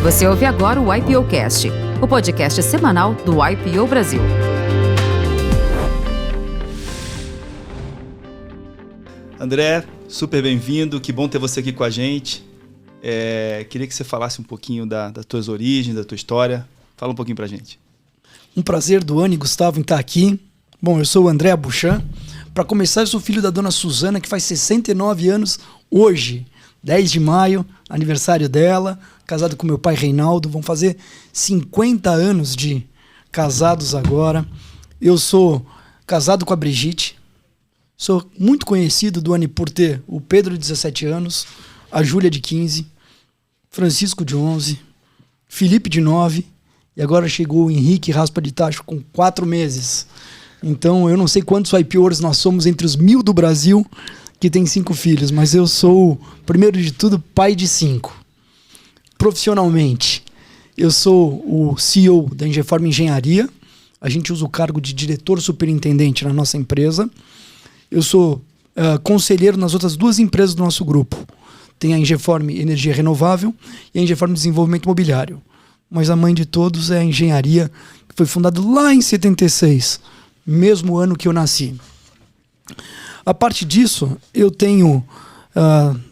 Você ouve agora o IPOcast, o podcast semanal do IPO Brasil. André, super bem-vindo, que bom ter você aqui com a gente. Queria que você falasse um pouquinho das tuas origens, da tua história. Fala um pouquinho pra gente. Um prazer, Duane e Gustavo, em estar aqui. Bom, eu sou o André Abouchan. Para começar, eu sou filho da dona Suzana, que faz 69 anos hoje, 10 de maio, aniversário dela, casado com meu pai Reinaldo. Vão fazer 50 anos de casados agora. Eu sou casado com a Brigitte. Sou muito conhecido, Duane, por ter o Pedro, de 17 anos, a Júlia, de 15, Francisco, de 11, Felipe, de 9, e agora chegou o Henrique Raspa de Tacho com 4 meses. Então, eu não sei quantos IPOers nós somos entre os 1000 do Brasil que tem 5 filhos, mas eu sou, primeiro de tudo, pai de 5. Profissionalmente, eu sou o CEO da Engeform Engenharia. A gente usa o cargo de diretor superintendente na nossa empresa. Eu sou conselheiro nas outras 2 empresas do nosso grupo. Tem a Engeform Energia Renovável e a Engeform Desenvolvimento Imobiliário. Mas a mãe de todos é a engenharia, que foi fundada lá em 76, mesmo ano que eu nasci. A parte disso, eu tenho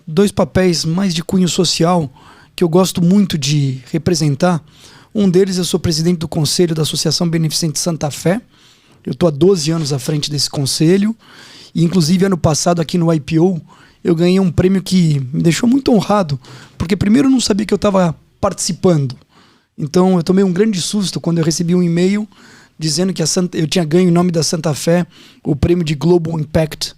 2 papéis mais de cunho social que eu gosto muito de representar. Um deles, eu sou presidente do Conselho da Associação Beneficente Santa Fé. Eu estou há 12 anos à frente desse conselho. E, inclusive, ano passado, aqui no IPO, eu ganhei um prêmio que me deixou muito honrado, porque primeiro eu não sabia que eu estava participando. Então, eu tomei um grande susto quando eu recebi um e-mail dizendo que eu tinha ganho em nome da Santa Fé o prêmio de Global Impact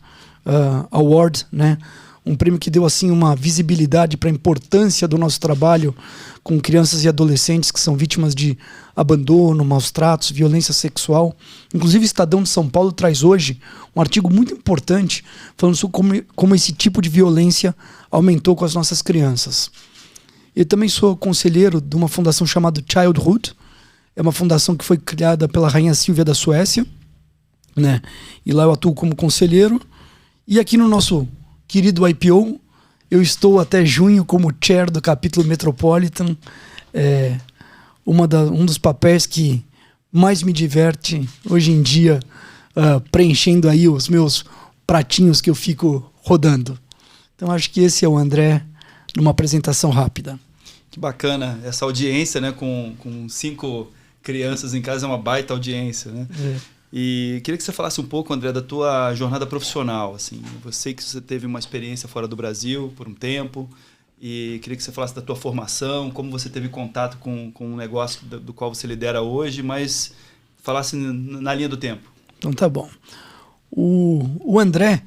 Award, né? Um prêmio que deu assim uma visibilidade para a importância do nosso trabalho com crianças e adolescentes que são vítimas de abandono, maus tratos, violência sexual. Inclusive o Estadão de São Paulo traz hoje um artigo muito importante falando sobre como esse tipo de violência aumentou com as nossas crianças. Eu também sou conselheiro de uma fundação chamada Childhood. É uma fundação que foi criada pela Rainha Silvia da Suécia, né? E lá eu atuo como conselheiro. E aqui no nosso querido IPO, eu estou até junho como chair do capítulo Metropolitan. Um dos papéis que mais me diverte hoje em dia, preenchendo aí os meus pratinhos que eu fico rodando. Então acho que esse é o André, numa apresentação rápida. Que bacana, essa audiência, né, com 5 crianças em casa é uma baita audiência, né? E queria que você falasse um pouco, André, da tua jornada profissional. Assim. Eu sei que você teve uma experiência fora do Brasil por um tempo e queria que você falasse da tua formação, como você teve contato com um negócio do qual você lidera hoje, mas falasse na linha do tempo. Então tá bom. O André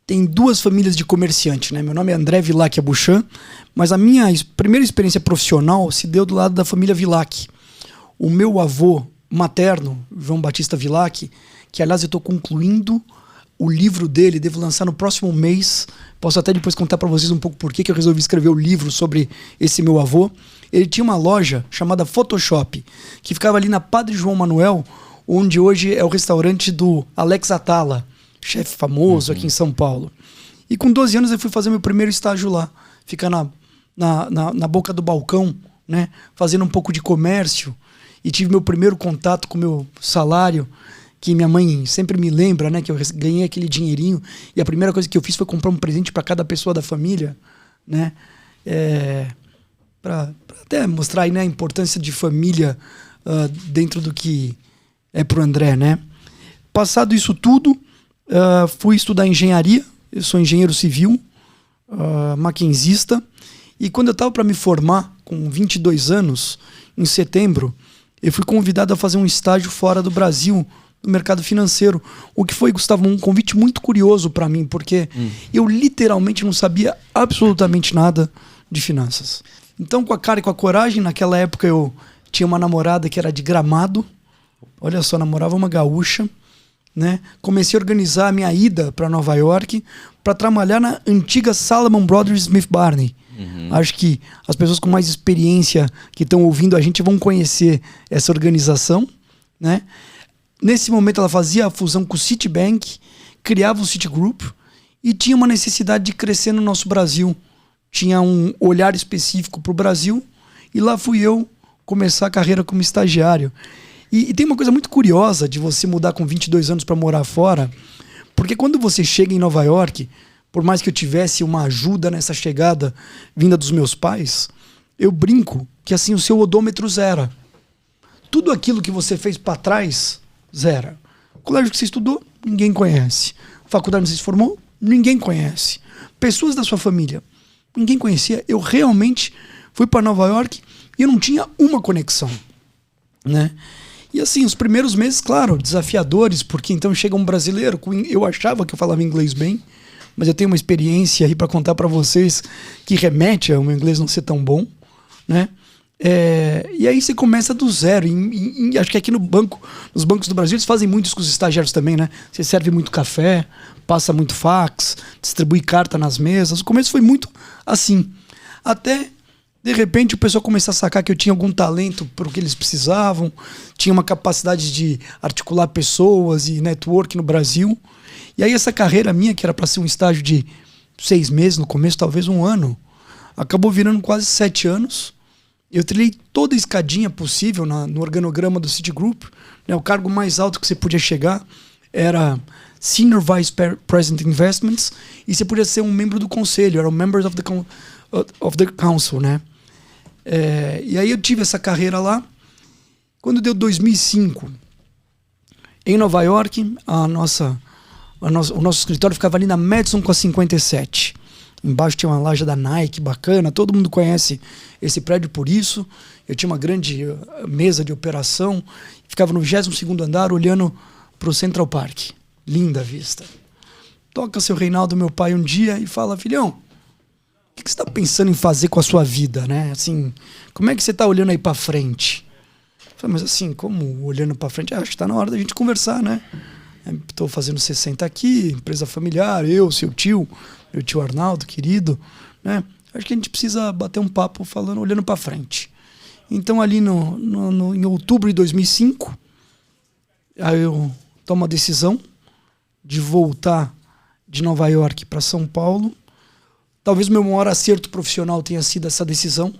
tem 2 famílias de comerciante, né? Meu nome é André Villac Abouchan, mas a minha primeira experiência profissional se deu do lado da família Villac. O meu avô materno, João Batista Villac, que aliás eu estou concluindo o livro dele, devo lançar no próximo mês. Posso até depois contar para vocês um pouco por que eu resolvi escrever o livro sobre esse meu avô. Ele tinha uma loja chamada Photoshop, que ficava ali na Padre João Manuel, onde hoje é o restaurante do Alex Atala, chefe famoso aqui em São Paulo. E com 12 anos eu fui fazer meu primeiro estágio lá, ficar na boca do balcão, né, fazendo um pouco de comércio. E tive meu primeiro contato com o meu salário, que minha mãe sempre me lembra, né? Que eu ganhei aquele dinheirinho. E a primeira coisa que eu fiz foi comprar um presente para cada pessoa da família, né? Para até mostrar aí, né, a importância de família dentro do que é pro André, né? Passado isso tudo, fui estudar engenharia. Eu sou engenheiro civil, maquinzista. E quando eu estava para me formar, com 22 anos, em setembro, eu fui convidado a fazer um estágio fora do Brasil, no mercado financeiro. O que foi, Gustavo, um convite muito curioso para mim, porque eu literalmente não sabia absolutamente nada de finanças. Então, com a cara e com a coragem, naquela época eu tinha uma namorada que era de Gramado. Olha só, namorava uma gaúcha, né? Comecei a organizar a minha ida para Nova York para trabalhar na antiga Salomon Brothers Smith Barney. Acho que as pessoas com mais experiência que estão ouvindo a gente vão conhecer essa organização, né? Nesse momento ela fazia a fusão com o Citibank, criava o Citigroup e tinha uma necessidade de crescer no nosso Brasil. Tinha um olhar específico para o Brasil E lá fui eu começar a carreira como estagiário. E tem uma coisa muito curiosa de você mudar com 22 anos para morar fora, porque quando você chega em Nova York, por mais que eu tivesse uma ajuda nessa chegada vinda dos meus pais, eu brinco que assim o seu odômetro zera. Tudo aquilo que você fez para trás, zera. O colégio que você estudou, ninguém conhece. A faculdade onde você se formou, ninguém conhece. Pessoas da sua família, ninguém conhecia. Eu realmente fui para Nova York e eu não tinha uma conexão, né? E assim, os primeiros meses, claro, desafiadores, porque então chega um brasileiro, eu achava que eu falava inglês bem, mas eu tenho uma experiência aí para contar para vocês que remete ao meu inglês não ser tão bom, né? E aí você começa do zero. Acho que aqui nos bancos do Brasil, eles fazem muito isso com os estagiários também, né? Você serve muito café, passa muito fax, distribui carta nas mesas. O começo foi muito assim. Até, de repente, o pessoal começou a sacar que eu tinha algum talento para o que eles precisavam, tinha uma capacidade de articular pessoas e network no Brasil. E aí essa carreira minha, que era para ser um estágio de 6 meses, no começo talvez 1 ano, acabou virando quase 7 anos. Eu trilhei toda a escadinha possível no organograma do Citigroup, né? O cargo mais alto que você podia chegar era Senior Vice President Investments, e você podia ser um membro do conselho, era um Members of the Council, né? E aí eu tive essa carreira lá. Quando deu 2005, em Nova York, o nosso escritório ficava ali na Madison com a 57. Embaixo tinha uma loja da Nike bacana, todo mundo conhece esse prédio por isso. Eu tinha uma grande mesa de operação, ficava no 22º andar olhando para o Central Park. Linda a vista. Toca seu Reinaldo, meu pai, um dia e fala: filhão, o que você está pensando em fazer com a sua vida, né? Assim, como é que você está olhando aí para frente? Eu falei: mas assim, como olhando para frente? Acho que está na hora da gente conversar, né? Estou fazendo 60 aqui, empresa familiar, eu, seu tio, meu tio Arnaldo, querido, né? Acho que a gente precisa bater um papo olhando para frente. Então ali em outubro de 2005, aí eu tomo a decisão de voltar de Nova York para São Paulo. Talvez o meu maior acerto profissional tenha sido essa decisão.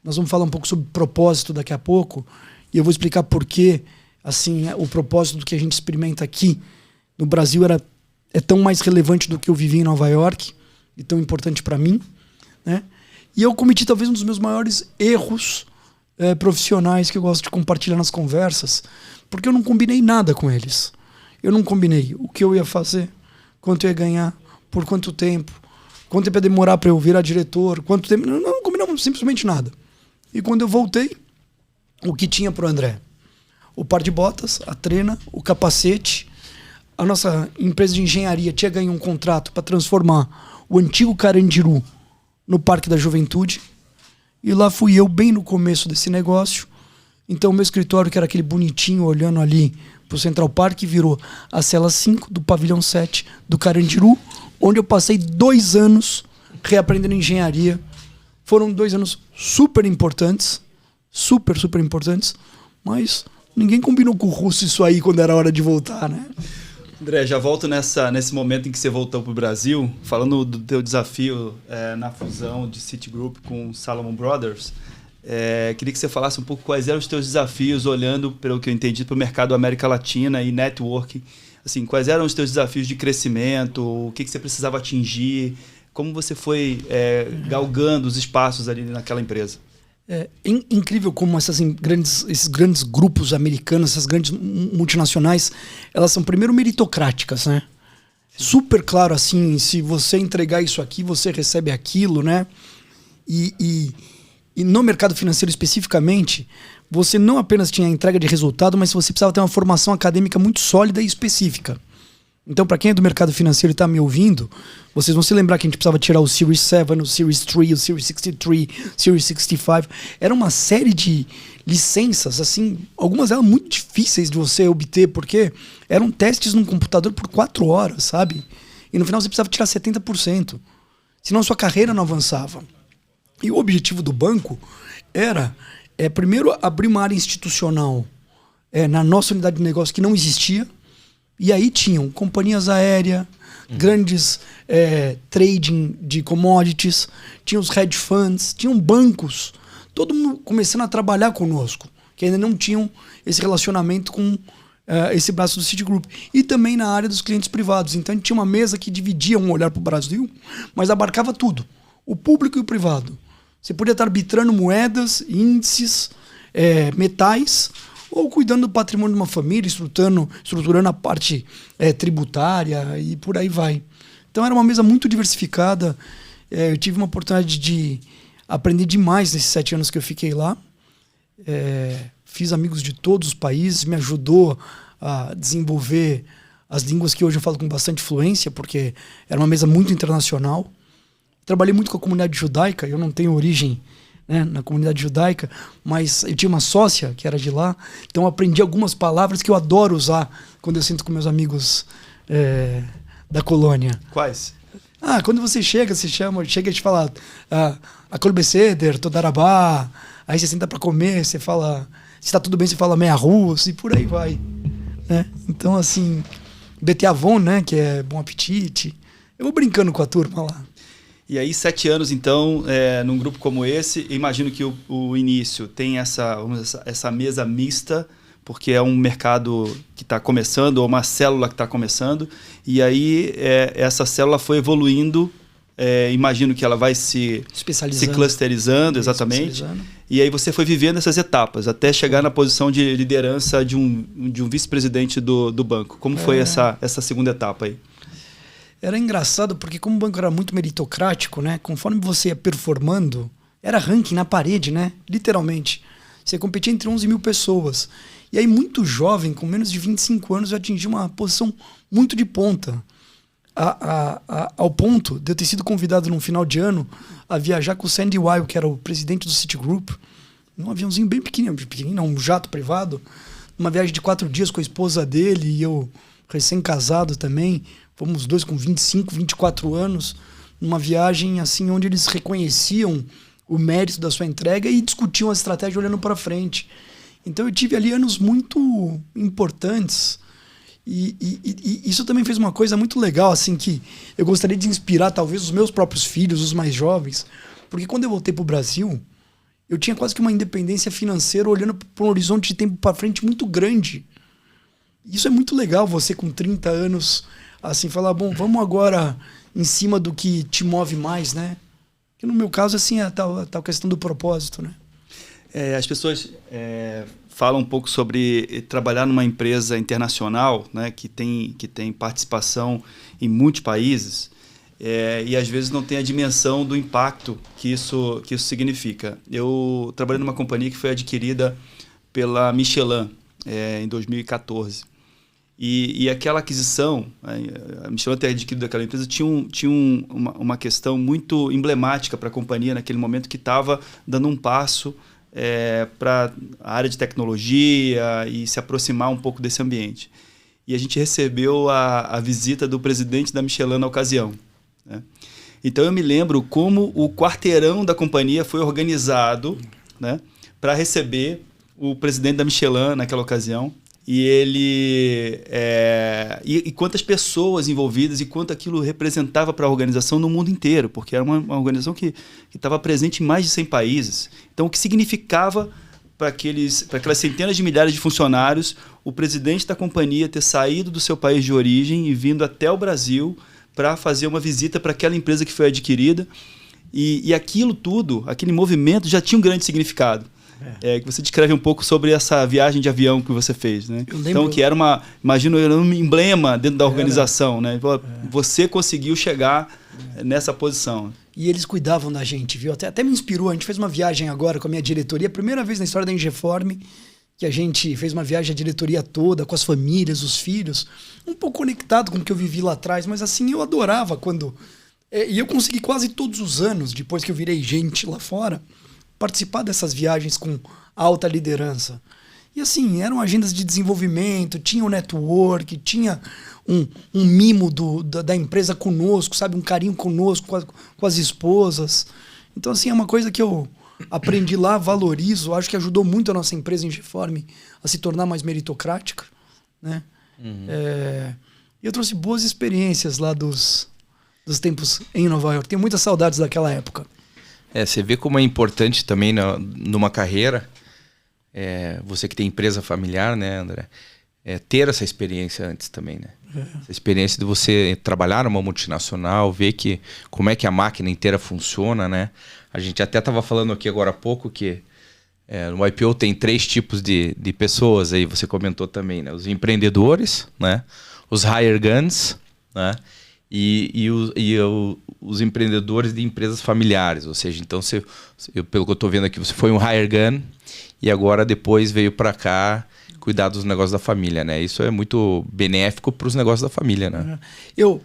Nós vamos falar um pouco sobre propósito daqui a pouco, e eu vou explicar por que assim, o propósito do que a gente experimenta aqui no Brasil é tão mais relevante do que eu vivi em Nova York e tão importante para mim, né? E eu cometi talvez um dos meus maiores erros profissionais que eu gosto de compartilhar nas conversas, porque eu não combinei nada com eles. Eu não combinei o que eu ia fazer, quanto eu ia ganhar, por quanto tempo ia demorar para eu virar diretor, quanto tempo... Não combinamos simplesmente nada. E quando eu voltei, o que tinha pro André? O par de botas, a trena, o capacete. A nossa empresa de engenharia tinha ganho um contrato para transformar o antigo Carandiru no Parque da Juventude. E lá fui eu, bem no começo desse negócio. Então o meu escritório, que era aquele bonitinho, olhando ali pro Central Park, virou a cela 5 do pavilhão 7 do Carandiru, onde eu passei 2 anos reaprendendo engenharia. Foram 2 anos super importantes, super importantes, mas... ninguém combinou com o Russo isso aí quando era hora de voltar, né? André, já volto nesse momento em que você voltou para o Brasil, falando do teu desafio na fusão de Citigroup com Salomon Brothers. Queria que você falasse um pouco quais eram os teus desafios, olhando, pelo que eu entendi, para o mercado América Latina e network. Assim, quais eram os teus desafios de crescimento, o que você precisava atingir, como você foi galgando os espaços ali naquela empresa? É incrível como esses grandes grupos americanos, essas grandes multinacionais, elas são primeiro meritocráticas, né? Super claro assim, se você entregar isso aqui, você recebe aquilo, né? E no mercado financeiro especificamente, você não apenas tinha a entrega de resultado, mas você precisava ter uma formação acadêmica muito sólida e específica. Então, para quem é do mercado financeiro e está me ouvindo, vocês vão se lembrar que a gente precisava tirar o Series 7, o Series 3, o Series 63, o Series 65. Era uma série de licenças, assim, algumas eram muito difíceis de você obter, porque eram testes num computador por 4 horas, sabe? E no final você precisava tirar 70%. Senão a sua carreira não avançava. E o objetivo do banco era, primeiro, abrir uma área institucional na nossa unidade de negócio que não existia. E aí tinham companhias aéreas, grandes trading de commodities, tinham os hedge funds, tinham bancos, todo mundo começando a trabalhar conosco, que ainda não tinham esse relacionamento com esse braço do Citigroup. E também na área dos clientes privados. Então a gente tinha uma mesa que dividia um olhar para o Brasil, mas abarcava tudo, o público e o privado. Você podia estar arbitrando moedas, índices, metais, ou cuidando do patrimônio de uma família, estruturando a parte tributária e por aí vai. Então era uma mesa muito diversificada. Eu tive uma oportunidade de aprender demais nesses 7 anos que eu fiquei lá. Fiz amigos de todos os países, me ajudou a desenvolver as línguas que hoje eu falo com bastante fluência, porque era uma mesa muito internacional. Trabalhei muito com a comunidade judaica, eu não tenho origem, né, na comunidade judaica, mas eu tinha uma sócia que era de lá, então eu aprendi algumas palavras que eu adoro usar quando eu sinto com meus amigos da colônia. Quais? Quando você chega e te fala Akol Beseder, Todarabá, aí você senta para comer, você fala, se tá tudo bem, você fala meia russo e por aí vai, né? Então assim, Betiavon, né, que é bom apetite. Eu vou brincando com a turma lá. E aí, 7 anos, então, num grupo como esse, imagino que o início tem essa mesa mista, porque é um mercado que está começando, ou uma célula que está começando, e aí essa célula foi evoluindo, imagino que ela vai se clusterizando, exatamente, e aí você foi vivendo essas etapas, até chegar na posição de liderança de um vice-presidente do banco. Como foi essa segunda etapa aí? Era engraçado porque como o banco era muito meritocrático, né? Conforme você ia performando, era ranking na parede, né? Literalmente. Você competia entre 11 mil pessoas. E aí muito jovem, com menos de 25 anos, eu atingi uma posição muito de ponta. Ao ponto de eu ter sido convidado num final de ano a viajar com o Sandy Weil, que era o presidente do Citigroup, num aviãozinho bem pequenininho, não, um jato privado, uma viagem de 4 dias com a esposa dele e eu recém-casado também. Fomos os dois com 25, 24 anos, numa viagem assim onde eles reconheciam o mérito da sua entrega e discutiam a estratégia olhando para frente. Então eu tive ali anos muito importantes e isso também fez uma coisa muito legal, assim, que eu gostaria de inspirar talvez os meus próprios filhos, os mais jovens, porque quando eu voltei para o Brasil, eu tinha quase que uma independência financeira olhando para um horizonte de tempo para frente muito grande. Isso é muito legal, você com 30 anos... assim, falar, bom, vamos agora em cima do que te move mais, né? Que no meu caso, assim, é a tal questão do propósito, né? As pessoas falam um pouco sobre trabalhar numa empresa internacional, né, que tem participação em muitos países, e às vezes não tem a dimensão do impacto que isso significa. Eu trabalhei numa companhia que foi adquirida pela Michelin em 2014. E aquela aquisição, a Michelin ter adquirido aquela empresa, tinha uma questão muito emblemática para a companhia naquele momento, que estava dando um passo para a área de tecnologia e se aproximar um pouco desse ambiente. E a gente recebeu a visita do presidente da Michelin na ocasião, né? Então eu me lembro como o quarteirão da companhia foi organizado, né, para receber o presidente da Michelin naquela ocasião. E ele e quantas pessoas envolvidas e quanto aquilo representava para a organização no mundo inteiro, porque era uma organização que estava presente em mais de 100 países. Então, o que significava para aquelas centenas de milhares de funcionários o presidente da companhia ter saído do seu país de origem e vindo até o Brasil para fazer uma visita para aquela empresa que foi adquirida. E aquilo tudo, aquele movimento já tinha um grande significado. Que você descreve um pouco sobre essa viagem de avião que você fez, né? Então, que era imagino, um emblema dentro da organização, né? Você conseguiu chegar nessa posição. E eles cuidavam da gente, viu? Até me inspirou. A gente fez uma viagem agora com a minha diretoria, primeira vez na história da Ingeform, que a gente fez uma viagem, a diretoria toda, com as famílias, os filhos, um pouco conectado com o que eu vivi lá atrás, mas assim, eu adorava quando... E eu consegui quase todos os anos, depois que eu virei gente lá fora, participar dessas viagens com alta liderança. E assim, eram agendas de desenvolvimento, tinha o network, tinha um mimo da empresa conosco, sabe? Um carinho conosco, com as esposas. Então assim, é uma coisa que eu aprendi lá, valorizo, acho que ajudou muito a nossa empresa Ingeform a se tornar mais meritocrática, né? E eu trouxe boas experiências lá dos tempos em Nova York. Tenho muitas saudades daquela época. Você vê como é importante também numa carreira, você que tem empresa familiar, né, André? Ter essa experiência antes também, né? Essa experiência de você trabalhar numa multinacional, ver como é que a máquina inteira funciona, né? A gente até estava falando aqui agora há pouco que no IPO tem 3 tipos de pessoas, aí você comentou também, né? Os empreendedores, né? Os hire guns, né? E os empreendedores de empresas familiares. Ou seja, então, pelo que eu estou vendo aqui, você foi um hire gun e agora depois veio para cá cuidar dos negócios da família, né? Isso é muito benéfico para os negócios da família, né? Eu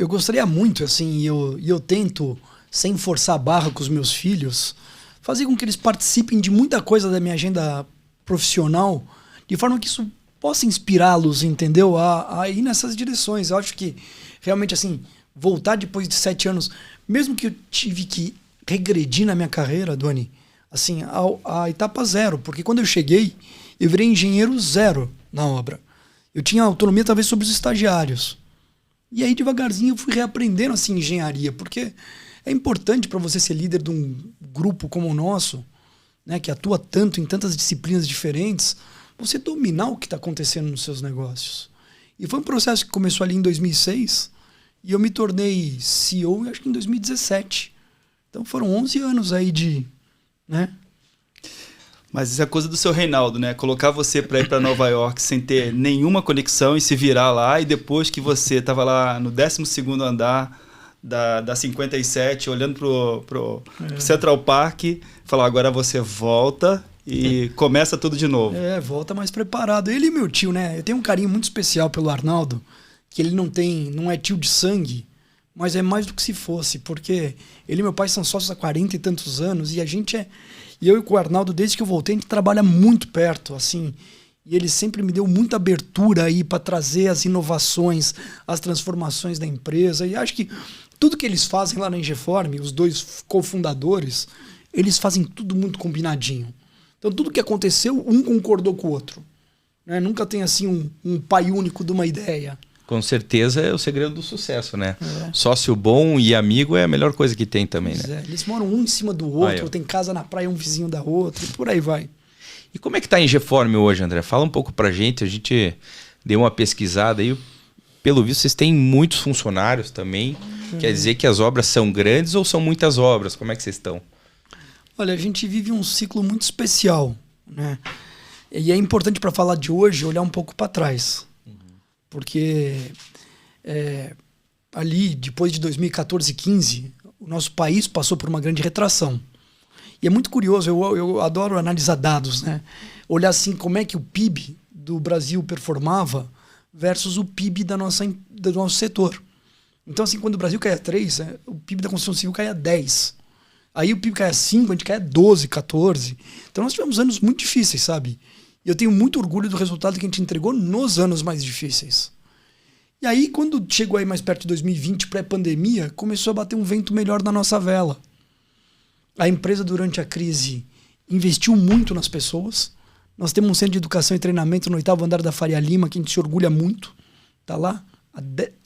gostaria muito, assim, e eu tento, sem forçar a barra com os meus filhos, fazer com que eles participem de muita coisa da minha agenda profissional, de forma que isso possa inspirá-los, entendeu? A ir nessas direções. Eu acho que, realmente, assim, voltar depois de 7 anos, mesmo que eu tive que regredir na minha carreira, Doni, assim, a etapa 0, porque quando eu cheguei, eu virei engenheiro 0 na obra. Eu tinha autonomia talvez sobre os estagiários. E aí devagarzinho eu fui reaprendendo assim engenharia, porque é importante para você ser líder de um grupo como o nosso, né, que atua tanto em tantas disciplinas diferentes, você dominar o que está acontecendo nos seus negócios. E foi um processo que começou ali em 2006 e eu me tornei CEO acho que em 2017. Então foram 11 anos aí de... né? Mas isso é coisa do seu Reinaldo, né? Colocar você para ir para Nova York sem ter nenhuma conexão e se virar lá, e depois que você estava lá no 12º andar da 57, olhando pro Central Park, falar, agora você volta e começa tudo de novo. Volta mais preparado. Ele e meu tio, né? Eu tenho um carinho muito especial pelo Arnaldo, que ele não é tio de sangue, mas é mais do que se fosse, porque ele e meu pai são sócios há 40 e tantos anos, e a gente E eu e com o Arnaldo, desde que eu voltei, a gente trabalha muito perto, assim. E ele sempre me deu muita abertura aí para trazer as inovações, as transformações da empresa. E acho que tudo que eles fazem lá na Engeform, os 2 cofundadores, eles fazem tudo muito combinadinho. Então tudo que aconteceu, um concordou com o outro. Né? Nunca tem assim um pai único de uma ideia. Com certeza é o segredo do sucesso, né? Sócio bom e amigo é a melhor coisa que tem também, né? Eles moram um em cima do outro, tem casa na praia, um vizinho da outra, e por aí vai. E como é que tá a Engeform hoje, André? Fala um pouco pra gente, a gente deu uma pesquisada aí. Pelo visto, vocês têm muitos funcionários também. Quer dizer que as obras são grandes ou são muitas obras? Como é que vocês estão? Olha, a gente vive um ciclo muito especial, né? E é importante para falar de hoje olhar um pouco para trás. Porque ali, depois de 2014 e 2015, o nosso país passou por uma grande retração. E é muito curioso, eu adoro analisar dados, né? Olhar assim como é que o PIB do Brasil performava versus o PIB do nosso setor. Então, assim, quando o Brasil caia 3, o PIB da construção civil caia 10. Aí o PIB caia 5, a gente caia 12, 14. Então nós tivemos anos muito difíceis, sabe? E eu tenho muito orgulho do resultado que a gente entregou nos anos mais difíceis. E aí, quando chegou aí mais perto de 2020, pré-pandemia, começou a bater um vento melhor na nossa vela. A empresa, durante a crise, investiu muito nas pessoas. Nós temos um centro de educação e treinamento no 8º andar da Faria Lima, que a gente se orgulha muito. Está lá há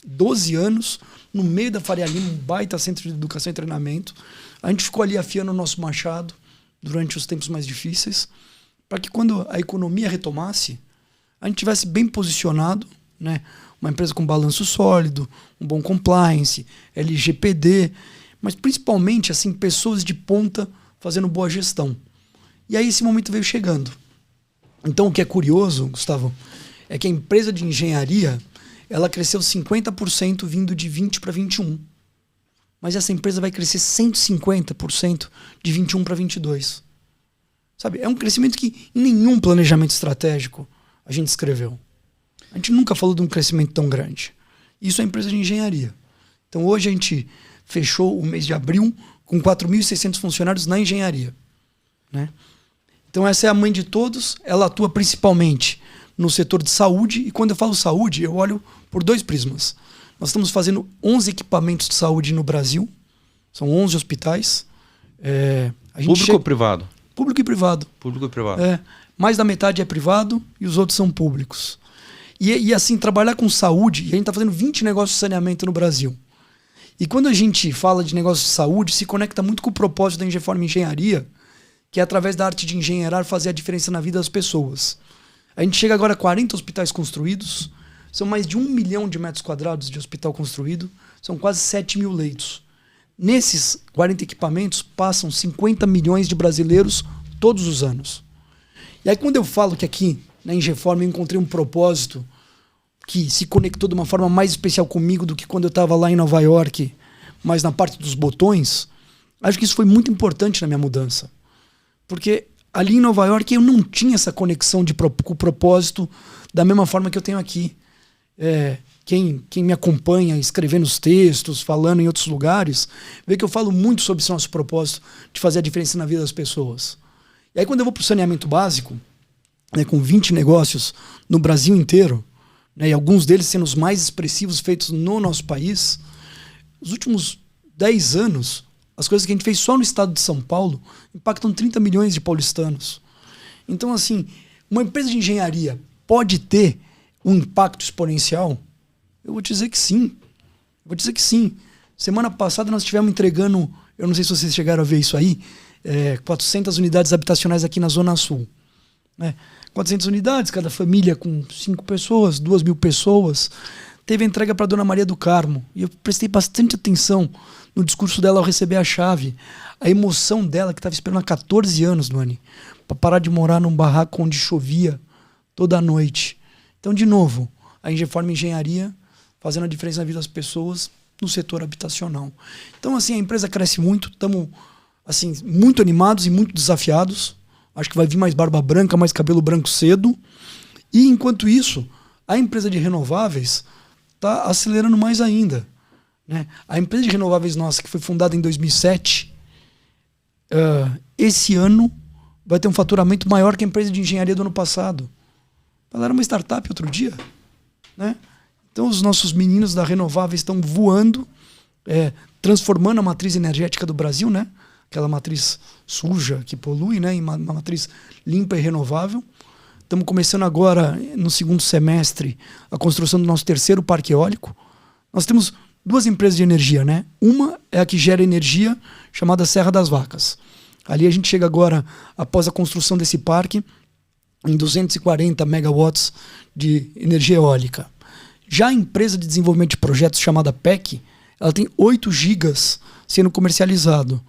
12 anos, no meio da Faria Lima, um baita centro de educação e treinamento. A gente ficou ali afiando o nosso machado durante os tempos mais difíceis, para que quando a economia retomasse, a gente tivesse bem posicionado, né? Uma empresa com balanço sólido, um bom compliance, LGPD, mas principalmente assim, pessoas de ponta fazendo boa gestão. E aí esse momento veio chegando. Então o que é curioso, Gustavo, é que a empresa de engenharia ela cresceu 50% vindo de 20 para 21. Mas essa empresa vai crescer 150% de 21 para 22. Sabe, é um crescimento que em nenhum planejamento estratégico a gente escreveu. A gente nunca falou de um crescimento tão grande. Isso é empresa de engenharia. Então hoje a gente fechou o mês de abril com 4.600 funcionários na engenharia. Né? Então essa é a mãe de todos, ela atua principalmente no setor de saúde, e quando eu falo saúde, eu olho por 2 prismas. Nós estamos fazendo 11 equipamentos de saúde no Brasil, são 11 hospitais. Público ou privado? Público e privado. Público e privado. Mais da metade é privado e os outros são públicos. E assim, trabalhar com saúde, e a gente está fazendo 20 negócios de saneamento no Brasil. E quando a gente fala de negócio de saúde, se conecta muito com o propósito da Engeform Engenharia, que é através da arte de engenheirar fazer a diferença na vida das pessoas. A gente chega agora a 40 hospitais construídos, são mais de 1 milhão de metros quadrados de hospital construído, são quase 7 mil leitos. Nesses 40 equipamentos passam 50 milhões de brasileiros todos os anos. E aí quando eu falo que aqui na Engeform eu encontrei um propósito que se conectou de uma forma mais especial comigo do que quando eu estava lá em Nova York, mas na parte dos botões, acho que isso foi muito importante na minha mudança. Porque ali em Nova York eu não tinha essa conexão com o propósito da mesma forma que eu tenho aqui. Quem me acompanha escrevendo os textos, falando em outros lugares, vê que eu falo muito sobre esse nosso propósito de fazer a diferença na vida das pessoas. E aí quando eu vou para o saneamento básico, né, com 20 negócios no Brasil inteiro, né, e alguns deles sendo os mais expressivos feitos no nosso país, os últimos 10 anos, as coisas que a gente fez só no estado de São Paulo impactam 30 milhões de paulistanos. Então, assim, uma empresa de engenharia pode ter um impacto exponencial? Eu vou dizer que sim. Semana passada nós estivemos entregando, eu não sei se vocês chegaram a ver isso aí, 400 unidades habitacionais aqui na Zona Sul. 400 unidades, cada família com 5 pessoas, 2.000 pessoas. Teve a entrega para a Dona Maria do Carmo. E eu prestei bastante atenção no discurso dela ao receber a chave. A emoção dela, que estava esperando há 14 anos, Duane, para parar de morar num barraco onde chovia toda noite. Então, de novo, a Engeform Engenharia fazendo a diferença na vida das pessoas no setor habitacional. Então, assim, a empresa cresce muito, estamos assim, muito animados e muito desafiados. Acho que vai vir mais barba branca, mais cabelo branco cedo. E, enquanto isso, a empresa de renováveis está acelerando mais ainda. Né? A empresa de renováveis nossa, que foi fundada em 2007, esse ano vai ter um faturamento maior que a empresa de engenharia do ano passado. Ela era uma startup outro dia. Né? Então os nossos meninos da Renováveis estão voando, transformando a matriz energética do Brasil, né? Aquela matriz suja que polui, né? Em uma matriz limpa e renovável. Estamos começando agora, no segundo semestre, a construção do nosso terceiro parque eólico. Nós temos 2 empresas de energia, né? Uma é a que gera energia, chamada Serra das Vacas. Ali a gente chega agora, após a construção desse parque, em 240 megawatts de energia eólica. Já a empresa de desenvolvimento de projetos chamada PEC, ela tem 8 gigas sendo comercializado.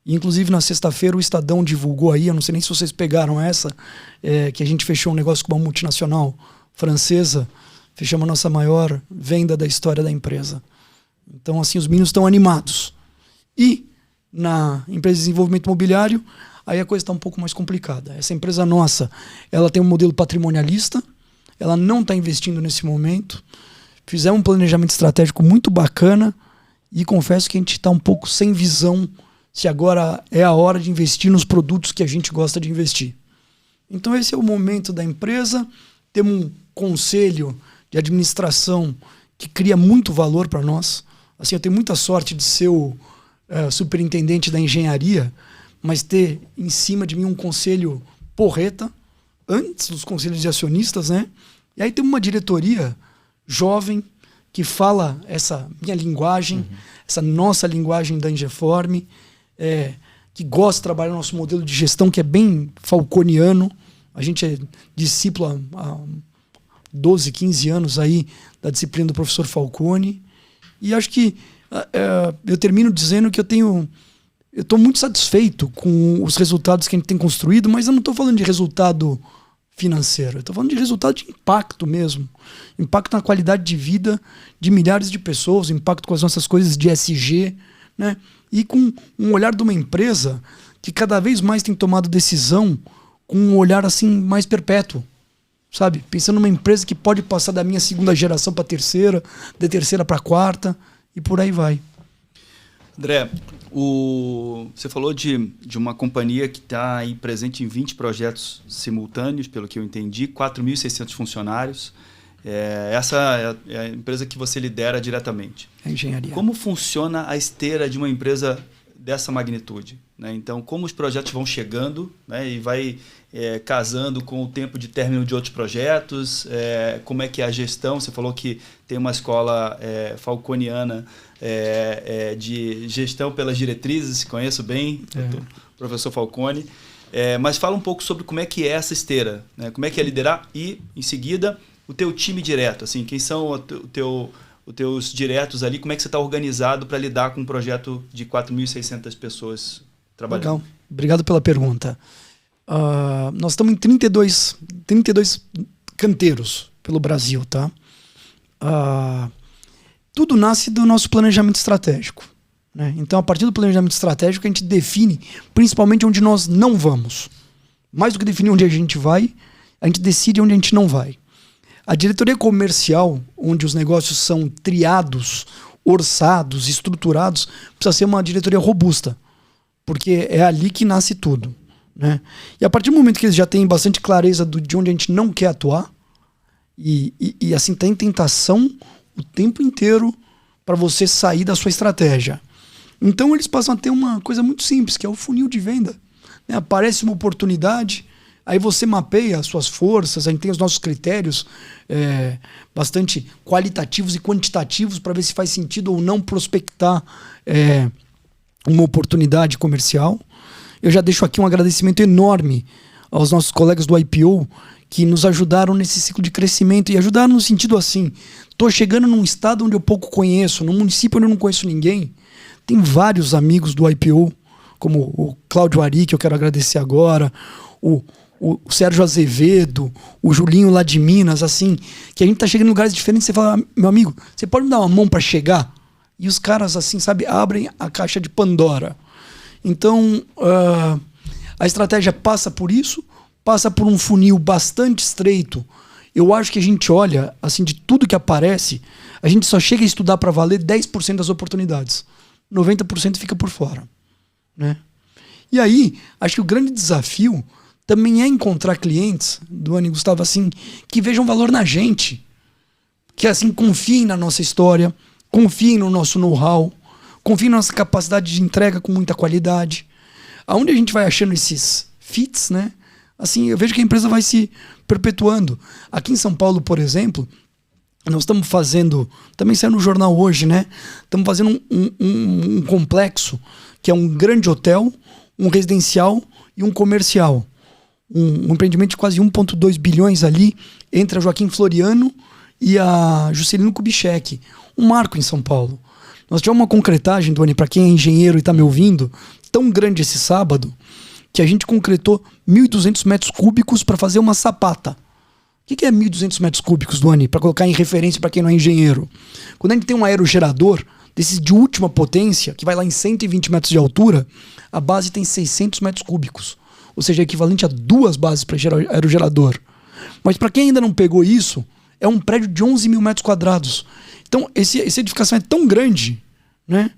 E, inclusive, na sexta-feira, o Estadão divulgou aí, eu não sei nem se vocês pegaram essa, que a gente fechou um negócio com uma multinacional francesa, fechamos a nossa maior venda da história da empresa. Então, assim, os meninos estão animados. E, na empresa de desenvolvimento imobiliário, aí a coisa está um pouco mais complicada. Essa empresa nossa, ela tem um modelo patrimonialista, ela não está investindo nesse momento. Fizemos um planejamento estratégico muito bacana e confesso que a gente está um pouco sem visão se agora é a hora de investir nos produtos que a gente gosta de investir. Então esse é o momento da empresa. Temos um conselho de administração que cria muito valor para nós. Assim, eu tenho muita sorte de ser o superintendente da engenharia, mas ter em cima de mim um conselho porreta, antes dos conselhos de acionistas, né? E aí tem uma diretoria jovem que fala essa minha linguagem, essa nossa linguagem da Engeform, que gosta de trabalhar no nosso modelo de gestão, que é bem falconiano. A gente é discípulo há 12, 15 anos aí da disciplina do professor Falcone. E acho que eu termino dizendo que eu estou muito satisfeito com os resultados que a gente tem construído, mas eu não estou falando de resultado financeiro, eu estou falando de resultado de impacto mesmo. Impacto na qualidade de vida de milhares de pessoas, impacto com as nossas coisas de ESG, né? E com um olhar de uma empresa que cada vez mais tem tomado decisão com um olhar assim mais perpétuo, sabe? Pensando numa empresa que pode passar da minha 2ª geração para a terceira, da terceira para a 4ª e por aí vai. André, você falou de uma companhia que está aí presente em 20 projetos simultâneos, pelo que eu entendi, 4.600 funcionários. Essa é a empresa que você lidera diretamente. É engenharia. Como funciona a esteira de uma empresa dessa magnitude, né? Então, como os projetos vão chegando, né, e vai casando com o tempo de término de outros projetos, como é que é a gestão? Você falou que tem uma escola falconiana de gestão pelas diretrizes, conheço bem, o professor Falcone. Mas fala um pouco sobre como é que é essa esteira, né? Como é que é liderar e, em seguida, o teu time direto. Assim, quem são os teus diretos ali? Como é que você está organizado para lidar com um projeto de 4.600 pessoas trabalhando? Legal. Obrigado pela pergunta. Nós estamos em 32 canteiros pelo Brasil, tá? Tudo nasce do nosso planejamento estratégico, né? Então, a partir do planejamento estratégico, a gente define principalmente onde nós não vamos. Mais do que definir onde a gente vai, a gente decide onde a gente não vai. A diretoria comercial, onde os negócios são triados, orçados, estruturados, precisa ser uma diretoria robusta, porque é ali que nasce tudo, né? E a partir do momento que eles já têm bastante clareza de onde a gente não quer atuar, e assim tem tentação o tempo inteiro para você sair da sua estratégia. Então eles passam a ter uma coisa muito simples, que é o funil de venda, né? Aparece uma oportunidade, aí você mapeia as suas forças, a gente tem os nossos critérios bastante qualitativos e quantitativos para ver se faz sentido ou não prospectar uma oportunidade comercial. Eu já deixo aqui um agradecimento enorme aos nossos colegas do IPO que nos ajudaram nesse ciclo de crescimento, e ajudaram no sentido assim: estou chegando num estado onde eu pouco conheço, num município onde eu não conheço ninguém. Tem vários amigos do IPO, como o Cláudio Ari, que eu quero agradecer agora, o Sérgio Azevedo, o Julinho lá de Minas, assim, que a gente tá chegando em lugares diferentes. Você fala: meu amigo, você pode me dar uma mão para chegar? E os caras, assim, sabe, abrem a caixa de Pandora. Então, a estratégia passa por isso, passa por um funil bastante estreito. Eu acho que a gente olha, assim, de tudo que aparece, a gente só chega a estudar para valer 10% das oportunidades. 90% fica por fora, né? E aí, acho que o grande desafio também é encontrar clientes, Duane e Gustavo, assim, que vejam valor na gente, que assim confiem na nossa história, confiem no nosso know-how, confiem na nossa capacidade de entrega com muita qualidade. Aonde a gente vai achando esses fits, né? Assim, eu vejo que a empresa vai se perpetuando. Aqui em São Paulo, por exemplo, nós estamos fazendo, também saiu no jornal hoje, né? Estamos fazendo um complexo, que é um grande hotel, um residencial e um comercial. Um empreendimento de quase 1,2 bilhões ali, entre a Joaquim Floriano e a Juscelino Kubitschek. Um marco em São Paulo. Nós tivemos uma concretagem, Duane, para quem é engenheiro e está me ouvindo, tão grande esse sábado, que a gente concretou 1.200 metros cúbicos para fazer uma sapata. O que é 1.200 metros cúbicos, Duane? Para colocar em referência para quem não é engenheiro. Quando a gente tem um aerogerador desses de última potência, que vai lá em 120 metros de altura, a base tem 600 metros cúbicos. Ou seja, é equivalente a 2 bases para aerogerador. Mas para quem ainda não pegou isso, é um prédio de 11 mil metros quadrados. Então, essa edificação é tão grande, né,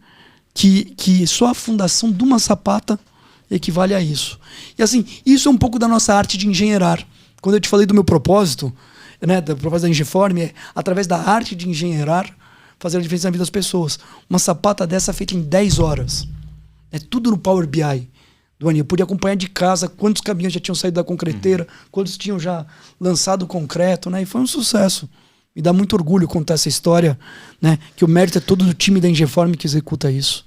que só a fundação de uma sapata equivale a isso. E assim, isso é um pouco da nossa arte de engenheirar. Quando eu te falei do meu propósito, né, do propósito da Engeform, é através da arte de engenheirar, fazer a diferença na vida das pessoas. Uma sapata dessa feita em 10 horas. É tudo no Power BI. Duane, eu pude acompanhar de casa quantos caminhões já tinham saído da concreteira, quantos tinham já lançado o concreto, né? E foi um sucesso. Me dá muito orgulho contar essa história, né? Que o mérito é todo do time da Engeform que executa isso.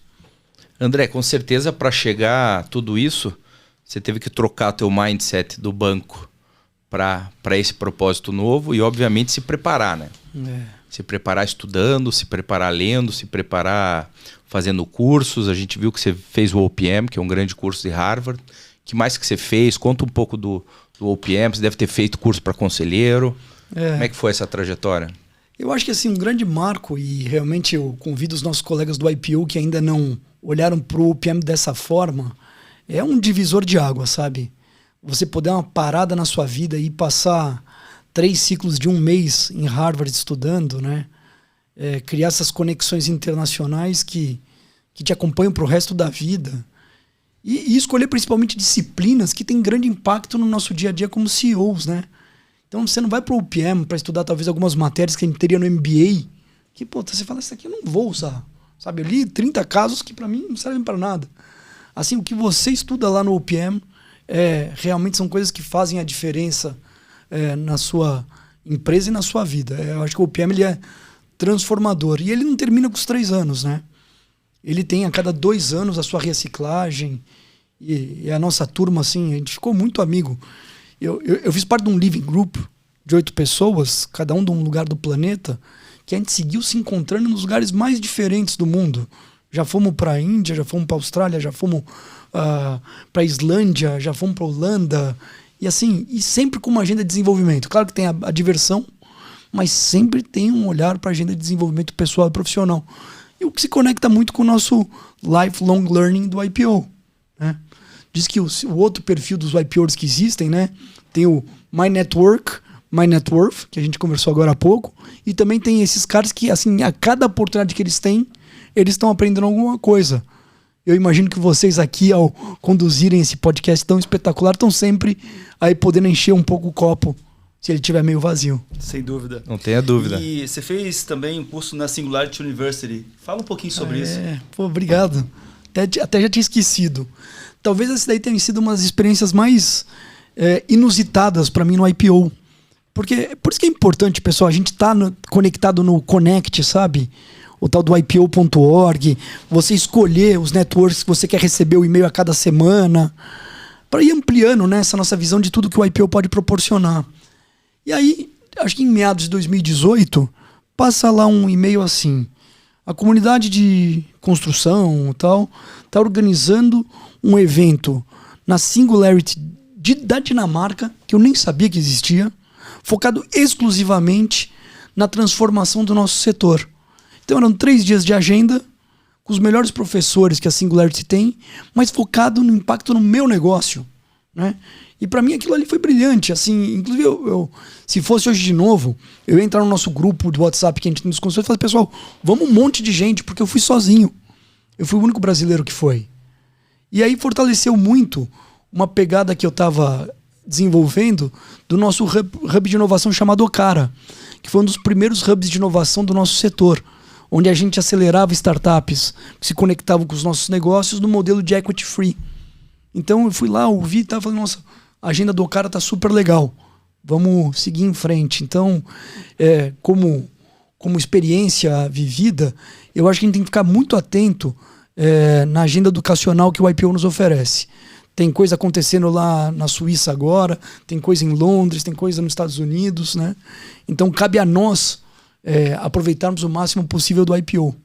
André, com certeza para chegar a tudo isso, você teve que trocar teu mindset do banco para esse propósito novo e, obviamente, se preparar, né? Se preparar estudando, se preparar lendo, se preparar fazendo cursos. A gente viu que você fez o OPM, que é um grande curso de Harvard. O que mais que você fez? Conta um pouco do OPM. Você deve ter feito curso para conselheiro. Como é que foi essa trajetória? Eu acho que assim, um grande marco, e realmente eu convido os nossos colegas do IPO que ainda não olharam para o OPM dessa forma, é um divisor de água, sabe? Você poder dar uma parada na sua vida e passar 3 ciclos de 1 mês em Harvard estudando, né? Criar essas conexões internacionais que te acompanham para o resto da vida. E escolher principalmente disciplinas que têm grande impacto no nosso dia a dia como CEOs, né? Então você não vai para o OPM para estudar talvez algumas matérias que a gente teria no MBA, que, pô, você fala, isso aqui eu não vou usar. Sabe, eu li 30 casos que para mim não servem para nada. Assim, o que você estuda lá no OPM realmente são coisas que fazem a diferença na sua empresa e na sua vida. Eu acho que o OPM ele é transformador. E ele não termina com os 3 anos, né? Ele tem a cada 2 anos a sua reciclagem. E a nossa turma, assim, a gente ficou muito amigo. Eu fiz parte de um living group de 8 pessoas, cada um de um lugar do planeta, que a gente seguiu se encontrando nos lugares mais diferentes do mundo. Já fomos para a Índia, já fomos para a Austrália, já fomos para a Islândia, já fomos para a Holanda. E assim, e sempre com uma agenda de desenvolvimento. Claro que tem a diversão, mas sempre tem um olhar para a agenda de desenvolvimento pessoal e profissional. E o que se conecta muito com o nosso lifelong learning do IPO. Né? Diz que o outro perfil dos IPOs que existem, né? Tem o My Network, My Net Worth, que a gente conversou agora há pouco, e também tem esses caras que, assim, a cada oportunidade que eles têm, eles estão aprendendo alguma coisa. Eu imagino que vocês aqui, ao conduzirem esse podcast tão espetacular, estão sempre aí podendo encher um pouco o copo, se ele estiver meio vazio. Sem dúvida. Não tenha dúvida. E você fez também um curso na Singularity University. Fala um pouquinho sobre isso. Pô, obrigado. Até já tinha esquecido. Talvez essa daí tenha sido uma das experiências mais inusitadas para mim no IPO. Porque, por isso que é importante, pessoal, a gente tá conectado no Connect, sabe? O tal do IPO.org, você escolher os networks que você quer receber o e-mail a cada semana, para ir ampliando, né, essa nossa visão de tudo que o IPO pode proporcionar. E aí, acho que em meados de 2018, passa lá um e-mail assim: a comunidade de construção e tal está organizando um evento na Singularity da Dinamarca, que eu nem sabia que existia, focado exclusivamente na transformação do nosso setor. Então eram 3 dias de agenda, com os melhores professores que a Singularity tem, mas focado no impacto no meu negócio. Né? E para mim aquilo ali foi brilhante. Assim, inclusive, se fosse hoje de novo, eu ia entrar no nosso grupo do WhatsApp que a gente tem nos consultores e falar: pessoal, vamos um monte de gente, porque eu fui sozinho. Eu fui o único brasileiro que foi. E aí fortaleceu muito uma pegada que eu estava desenvolvendo do nosso hub de inovação chamado Okara, que foi um dos primeiros hubs de inovação do nosso setor, onde a gente acelerava startups que se conectavam com os nossos negócios no modelo de equity free. Então eu fui lá, ouvi e estava falando: nossa, a agenda do Okara está super legal, vamos seguir em frente. Então, como experiência vivida, eu acho que a gente tem que ficar muito atento na agenda educacional que o IPO nos oferece. Tem coisa acontecendo lá na Suíça agora, tem coisa em Londres, tem coisa nos Estados Unidos, né? Então cabe a nós aproveitarmos o máximo possível do IPO.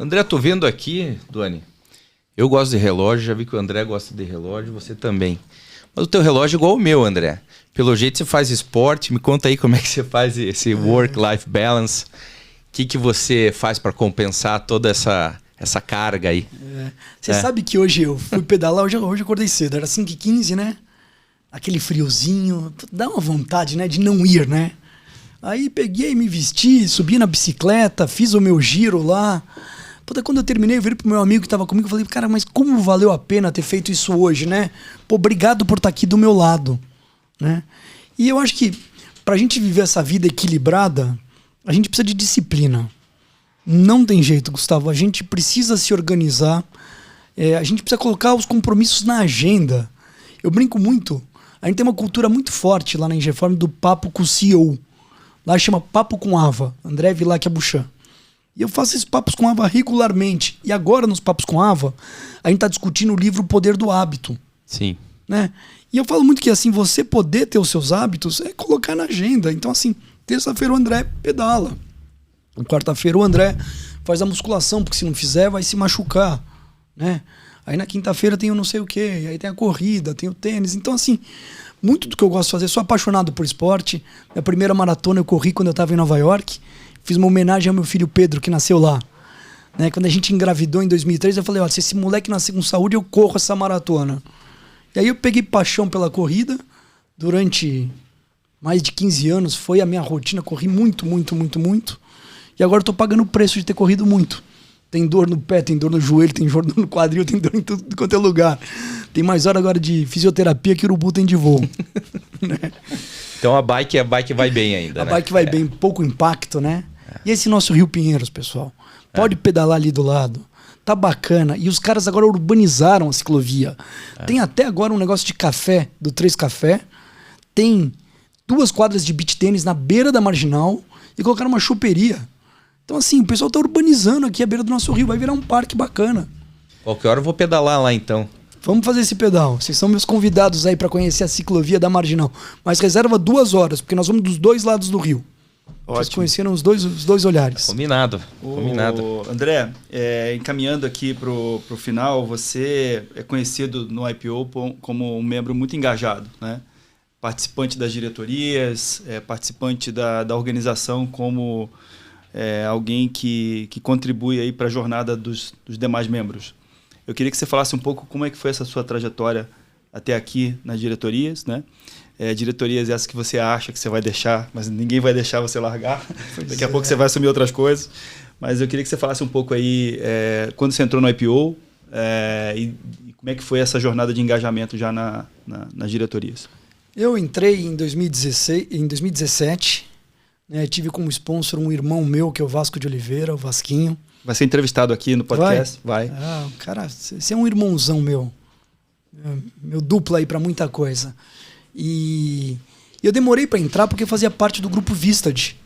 André, tô vendo aqui, Duane, eu gosto de relógio, já vi que o André gosta de relógio, você também. Mas o teu relógio é igual o meu, André. Pelo jeito você faz esporte, me conta aí como é que você faz esse work-life balance. O que você faz para compensar toda essa carga aí? Você sabe que hoje eu fui pedalar, hoje eu acordei cedo, era 5h15, né? Aquele friozinho, dá uma vontade, né, de não ir, né? Aí peguei, me vesti, subi na bicicleta, fiz o meu giro lá. Puta, quando eu terminei, eu virei pro meu amigo que tava comigo e falei: cara, mas como valeu a pena ter feito isso hoje, né? Pô, obrigado por estar aqui do meu lado, né? E eu acho que pra gente viver essa vida equilibrada, a gente precisa de disciplina. Não tem jeito, Gustavo. A gente precisa se organizar. A gente precisa colocar os compromissos na agenda. Eu brinco muito. A gente tem uma cultura muito forte lá na Engeform do papo com o CEO. Lá chama Papo com Ava, André Vilac Abuchan. E eu faço esses papos com Ava regularmente. E agora, nos papos com Ava, a gente está discutindo o livro O Poder do Hábito. Sim. Né? E eu falo muito que assim, você poder ter os seus hábitos é colocar na agenda. Então assim, terça-feira o André pedala. Quarta-feira o André faz a musculação, porque se não fizer vai se machucar, né? Aí na quinta-feira tem o não sei o quê, aí tem a corrida, tem o tênis. Então assim, muito do que eu gosto de fazer, sou apaixonado por esporte. Minha primeira maratona eu corri quando eu estava em Nova York. Fiz uma homenagem ao meu filho Pedro, que nasceu lá. Né? Quando a gente engravidou em 2003, eu falei: olha, se esse moleque nascer com saúde, eu corro essa maratona. E aí eu peguei paixão pela corrida. Durante mais de 15 anos foi a minha rotina, corri muito, muito, muito, muito. E agora eu tô pagando o preço de ter corrido muito. Tem dor no pé, tem dor no joelho, tem dor no quadril, tem dor em tudo quanto é lugar. Tem mais hora agora de fisioterapia que o urubu tem de voo. Né? Então a bike vai bem ainda, a bike vai bem, pouco impacto, né? E esse nosso Rio Pinheiros, pessoal? Pode pedalar ali do lado. Tá bacana. E os caras agora urbanizaram a ciclovia. Tem até agora um negócio de café, do 3 Café. Tem 2 quadras de beach tênis na beira da Marginal e colocaram uma choperia. Então, assim, o pessoal tá urbanizando aqui a beira do nosso rio. Vai virar um parque bacana. Qualquer hora eu vou pedalar lá, então. Vamos fazer esse pedal. Vocês são meus convidados aí para conhecer a ciclovia da Marginal. Mas reserva 2 horas, porque nós vamos dos 2 lados do rio. Vocês conheceram os dois olhares. Combinado. André, encaminhando aqui pro final, você é conhecido no IPO como um membro muito engajado, né? Participante das diretorias, participante da organização como alguém que contribui aí para a jornada dos demais membros. Eu queria que você falasse um pouco como é que foi essa sua trajetória até aqui nas diretorias, né? Diretorias essas que você acha que você vai deixar, mas ninguém vai deixar você largar. Daqui a pouco você vai assumir outras coisas. Mas eu queria que você falasse um pouco aí, quando você entrou no IPO, e como é que foi essa jornada de engajamento já nas diretorias. Eu entrei em 2017, né, tive como sponsor um irmão meu, que é o Vasco de Oliveira, o Vasquinho. Vai ser entrevistado aqui no podcast? Vai. Cara, você é um irmãozão meu. Meu duplo aí para muita coisa. E eu demorei para entrar porque eu fazia parte do grupo Vistad.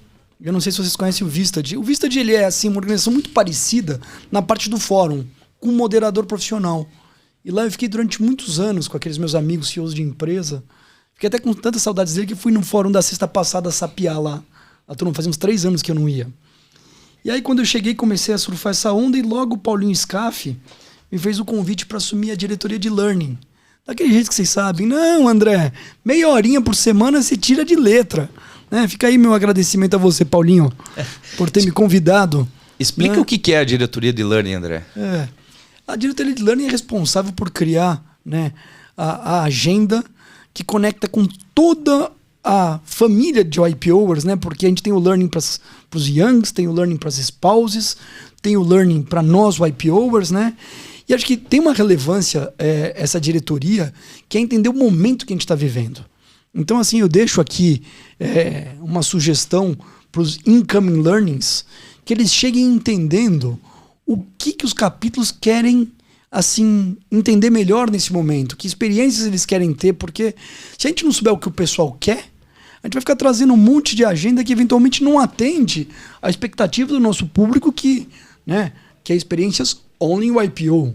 Eu não sei se vocês conhecem o Vistad. O Vistad, ele é assim, uma organização muito parecida na parte do fórum, com um moderador profissional. E lá eu fiquei durante muitos anos com aqueles meus amigos CEOs de empresa. Fiquei até com tantas saudades dele que fui no fórum da sexta passada sapiar lá. A turma fazia uns 3 anos que eu não ia. E aí quando eu cheguei, comecei a surfar essa onda e logo o Paulinho Scaff me fez o convite para assumir a diretoria de Learning. Daquele jeito que vocês sabem. Não, André, meia horinha por semana você tira de letra. Né? Fica aí meu agradecimento a você, Paulinho, por ter me convidado. Explica o que é a diretoria de Learning, André. A diretoria de Learning é responsável por criar, né, a agenda que conecta com toda a família de IPOers, né? Porque a gente tem o Learning para os Youngs, tem o Learning para as Spouses, tem o Learning para nós, IPOers, né? E acho que tem uma relevância essa diretoria, que é entender o momento que a gente está vivendo. Então, assim, eu deixo aqui uma sugestão para os incoming learnings, que eles cheguem entendendo o que os capítulos querem, assim, entender melhor nesse momento, que experiências eles querem ter, porque se a gente não souber o que o pessoal quer, a gente vai ficar trazendo um monte de agenda que eventualmente não atende a expectativa do nosso público que é experiências only o IPO,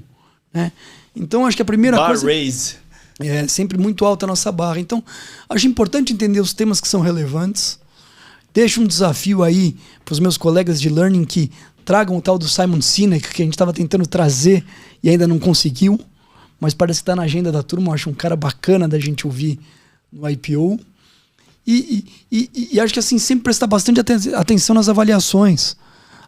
né? Então acho que a primeira coisa raise. É sempre muito alta a nossa barra. Então acho importante entender os temas que são relevantes. Deixo um desafio aí para os meus colegas de Learning que tragam o tal do Simon Sinek, que a gente estava tentando trazer e ainda não conseguiu, mas parece que está na agenda da turma. Eu acho um cara bacana da gente ouvir no IPO. E acho que assim, sempre prestar bastante atenção nas avaliações.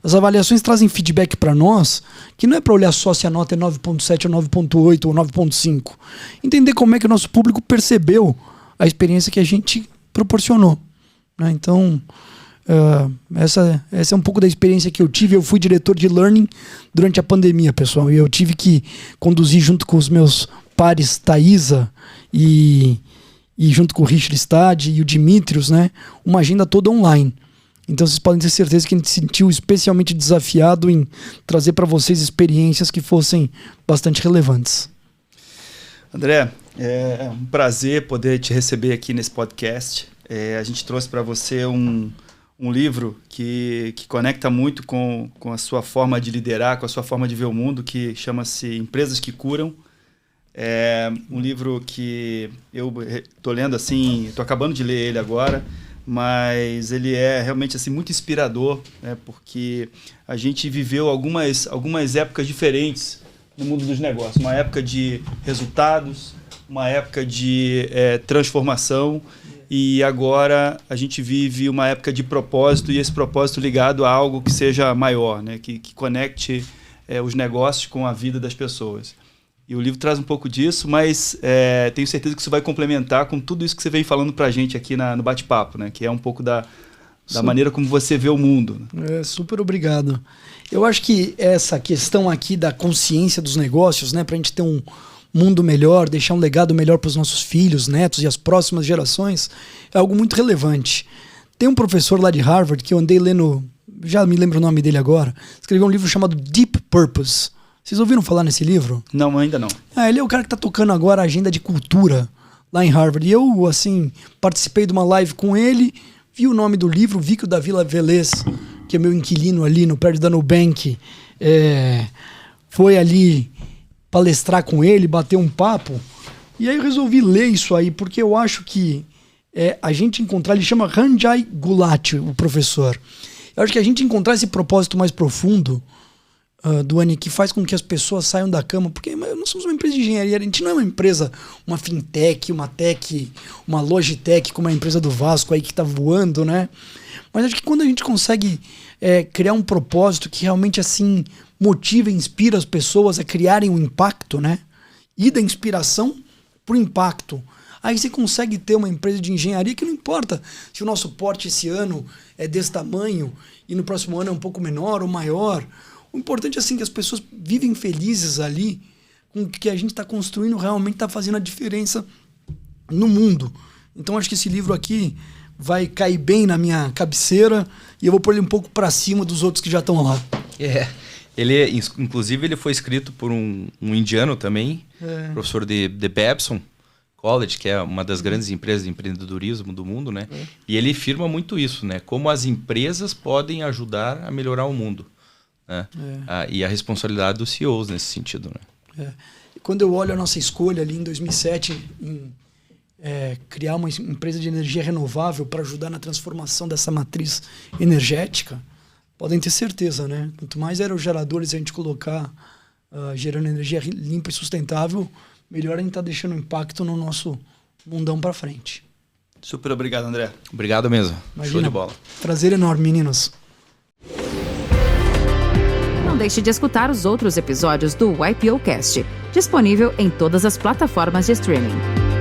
As avaliações trazem feedback para nós, que não é para olhar só se a nota é 9.7 ou 9.8 ou 9.5. Entender como é que o nosso público percebeu a experiência que a gente proporcionou, né? Então, essa é um pouco da experiência que eu tive. Eu fui diretor de Learning durante a pandemia, pessoal, e eu tive que conduzir junto com os meus pares Thaisa e junto com o Richard Stade e o Dimitrios, né, uma agenda toda online. Então vocês podem ter certeza que a gente se sentiu especialmente desafiado em trazer para vocês experiências que fossem bastante relevantes. André, é um prazer poder te receber aqui nesse podcast. A gente trouxe para você um livro que conecta muito com a sua forma de liderar, com a sua forma de ver o mundo, que chama-se Empresas que Curam. É um livro que eu estou lendo assim, estou acabando de ler ele agora, mas ele é realmente assim, muito inspirador, né? Porque a gente viveu algumas épocas diferentes no mundo dos negócios. Uma época de resultados, uma época de transformação, e agora a gente vive uma época de propósito, e esse propósito ligado a algo que seja maior, né? Que conecte os negócios com a vida das pessoas. E o livro traz um pouco disso, mas tenho certeza que isso vai complementar com tudo isso que você vem falando pra gente aqui no bate-papo, né? Que é um pouco da maneira como você vê o mundo. Super obrigado. Eu acho que essa questão aqui da consciência dos negócios, né? Pra gente ter um mundo melhor, deixar um legado melhor para os nossos filhos, netos e as próximas gerações, é algo muito relevante. Tem um professor lá de Harvard que eu andei lendo já me lembro o nome dele agora, escreveu um livro chamado Deep Purpose. Vocês ouviram falar nesse livro? Não, ainda não. Ele é o cara que tá tocando agora a agenda de cultura lá em Harvard. E eu, assim, participei de uma live com ele, vi o nome do livro, vi que o Davi Lavelez, que é meu inquilino ali no prédio da Nubank, foi ali palestrar com ele, bater um papo. E aí eu resolvi ler isso aí, porque eu acho que a gente encontrar... Ele chama Ranjay Gulati, o professor. Eu acho que a gente encontrar esse propósito mais profundo, Duane, que faz com que as pessoas saiam da cama, porque nós somos uma empresa de engenharia, a gente não é uma empresa, uma fintech, uma tech, uma logitech, como a empresa do Vasco aí que tá voando, né? Mas acho que quando a gente consegue criar um propósito que realmente assim motiva e inspira as pessoas a criarem um impacto, né? E da inspiração pro impacto. Aí você consegue ter uma empresa de engenharia que não importa se o nosso porte esse ano é desse tamanho e no próximo ano é um pouco menor ou maior. O importante é assim que as pessoas vivem felizes ali com o que a gente está construindo, realmente está fazendo a diferença no mundo. Então acho que esse livro aqui vai cair bem na minha cabeceira e eu vou pôr ele um pouco para cima dos outros que já estão lá. Inclusive ele foi escrito por um indiano também, professor de Babson College, que é uma das grandes empresas de empreendedorismo do mundo, né? E ele afirma muito isso, né? Como as empresas podem ajudar a melhorar o mundo. Né? E a responsabilidade dos CEOs nesse sentido, né? Quando eu olho a nossa escolha ali em 2007 em criar uma empresa de energia renovável para ajudar na transformação dessa matriz energética, podem ter certeza, né? Quanto mais aerogeradores a gente colocar gerando energia limpa e sustentável, melhor a gente está deixando impacto no nosso mundão para frente. Super obrigado, André. Obrigado mesmo. Imagina, show de bola. Prazer enorme, meninos. Não deixe de escutar os outros episódios do YPOcast, disponível em todas as plataformas de streaming.